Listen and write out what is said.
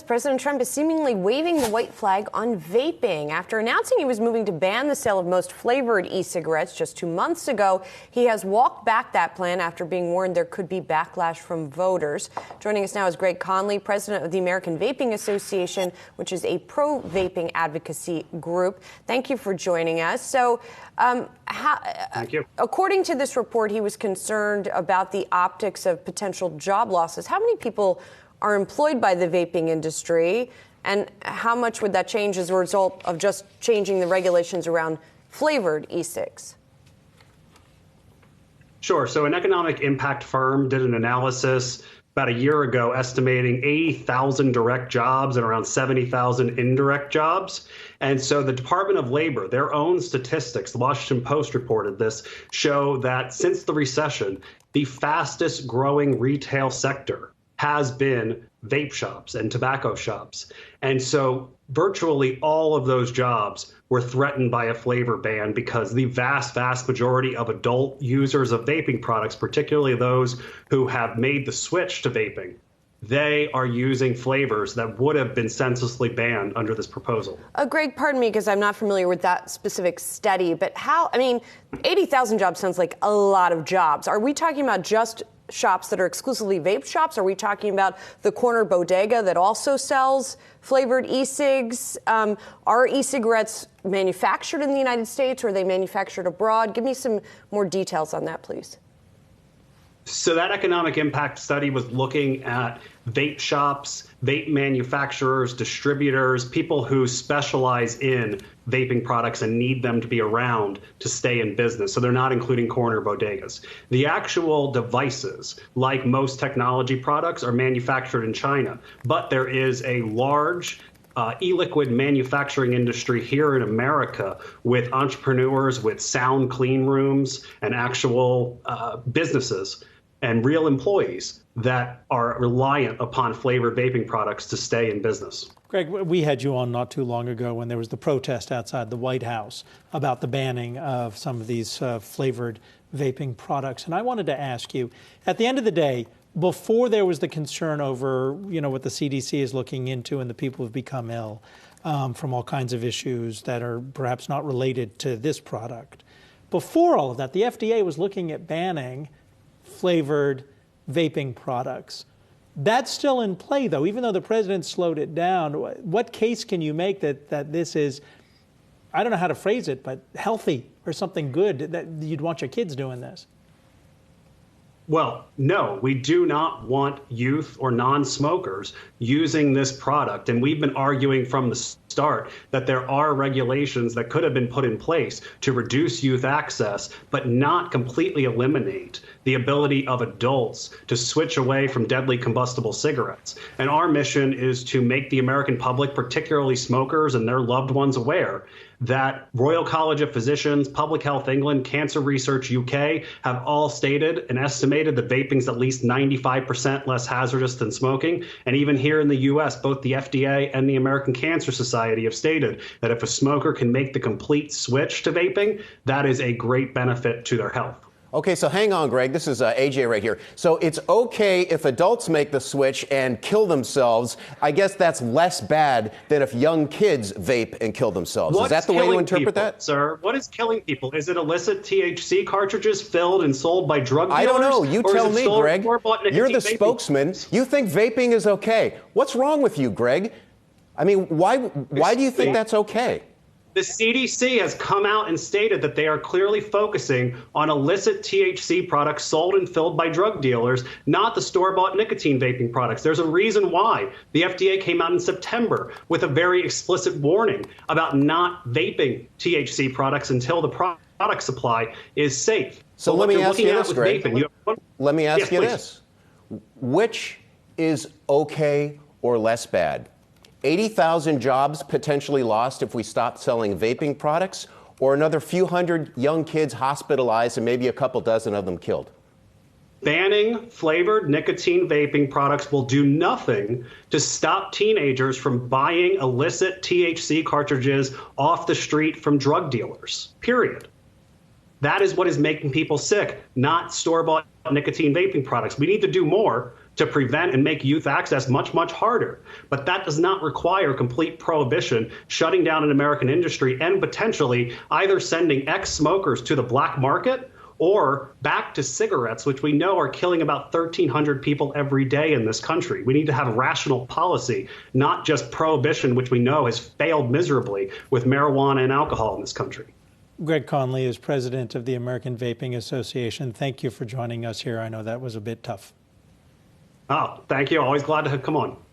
President Trump is seemingly waving the white flag on vaping. After announcing he was moving to ban the sale of most flavored e-cigarettes just 2 months ago, he has walked back that plan after being warned there could be backlash from voters. Joining us now is Greg Conley, president of the American Vaping Association, which is a pro-vaping advocacy group. Thank you for joining us. So, Thank you. According to this report, he was concerned about the optics of potential job losses. How many people are employed by the vaping industry, and how much would that change as a result of just changing the regulations around flavored e-cigs? Sure. So an economic impact firm did an analysis about a year ago estimating 80,000 direct jobs and around 70,000 indirect jobs. And so the Department of Labor, their own statistics, the Washington Post reported this, show that since the recession, the fastest growing retail sector has been vape shops and tobacco shops. And so virtually all of those jobs were threatened by a flavor ban because the vast majority of adult users of vaping products, particularly those who have made the switch to vaping, they are using flavors that would have been senselessly banned under this proposal. Greg, pardon me, because I'm not familiar with that specific study, but 80,000 jobs sounds like a lot of jobs. Are we talking about just shops that are exclusively vape shops? Are we talking about the corner bodega that also sells flavored e-cigs? Are e-cigarettes manufactured in the United States, or are they manufactured abroad? Give me some more details on that, please. So that economic impact study was looking at vape shops, vape manufacturers, distributors, people who specialize in vaping products and need them to be around to stay in business. So they're not including corner bodegas. The actual devices, like most technology products, are manufactured in China, but there is a large e-liquid manufacturing industry here in America with entrepreneurs, with sound clean rooms and actual businesses and real employees that are reliant upon flavored vaping products to stay in business. Greg, we had you on not too long ago when there was the protest outside the White House about the banning of some of these flavored vaping products. And I wanted to ask you, at the end of the day, before there was the concern over, what the CDC is looking into and the people who've become ill from all kinds of issues that are perhaps not related to this product, before all of that, the FDA was looking at banning flavored vaping products. That's still in play, though, even though the president slowed it down. What case can you make that this is, I don't know how to phrase it, but healthy or something good, that you'd want your kids doing this? Well, no, we do not want youth or non-smokers using this product. And we've been arguing from the start that there are regulations that could have been put in place to reduce youth access, but not completely eliminate the ability of adults to switch away from deadly combustible cigarettes. And our mission is to make the American public, particularly smokers and their loved ones, aware that Royal College of Physicians, Public Health England, Cancer Research UK have all stated and estimated that vaping is at least 95% less hazardous than smoking. And even here in the US, both the FDA and the American Cancer Society have stated that if a smoker can make the complete switch to vaping, that is a great benefit to their health. Okay, so hang on, Greg. This is AJ right here. So it's okay if adults make the switch and kill themselves. I guess that's less bad than if young kids vape and kill themselves. Is that the way you interpret that? Sir, what is killing people? Is it illicit THC cartridges filled and sold by drug dealers? I don't know. You tell me, Greg. You're the vaping? Spokesman. You think vaping is okay. What's wrong with you, Greg? I mean, why do you think that's okay? The CDC has come out and stated that they are clearly focusing on illicit THC products sold and filled by drug dealers, not the store-bought nicotine vaping products. There's a reason why the FDA came out in September with a very explicit warning about not vaping THC products until the product supply is safe. So let me ask you this, Greg. Let me ask you please. this. Which is okay or less bad? 80,000 jobs potentially lost if we stopped selling vaping products, or another few hundred young kids hospitalized and maybe a couple dozen of them killed? Banning flavored nicotine vaping products will do nothing to stop teenagers from buying illicit THC cartridges off the street from drug dealers, period. That is what is making people sick, not store-bought nicotine vaping products. We need to do more to prevent and make youth access much, much harder. But that does not require complete prohibition, shutting down an American industry, and potentially either sending ex-smokers to the black market or back to cigarettes, which we know are killing about 1,300 people every day in this country. We need to have rational policy, not just prohibition, which we know has failed miserably with marijuana and alcohol in this country. Greg Conley is president of the American Vaping Association. Thank you for joining us here. I know that was a bit tough. Oh, thank you. Always glad to come on.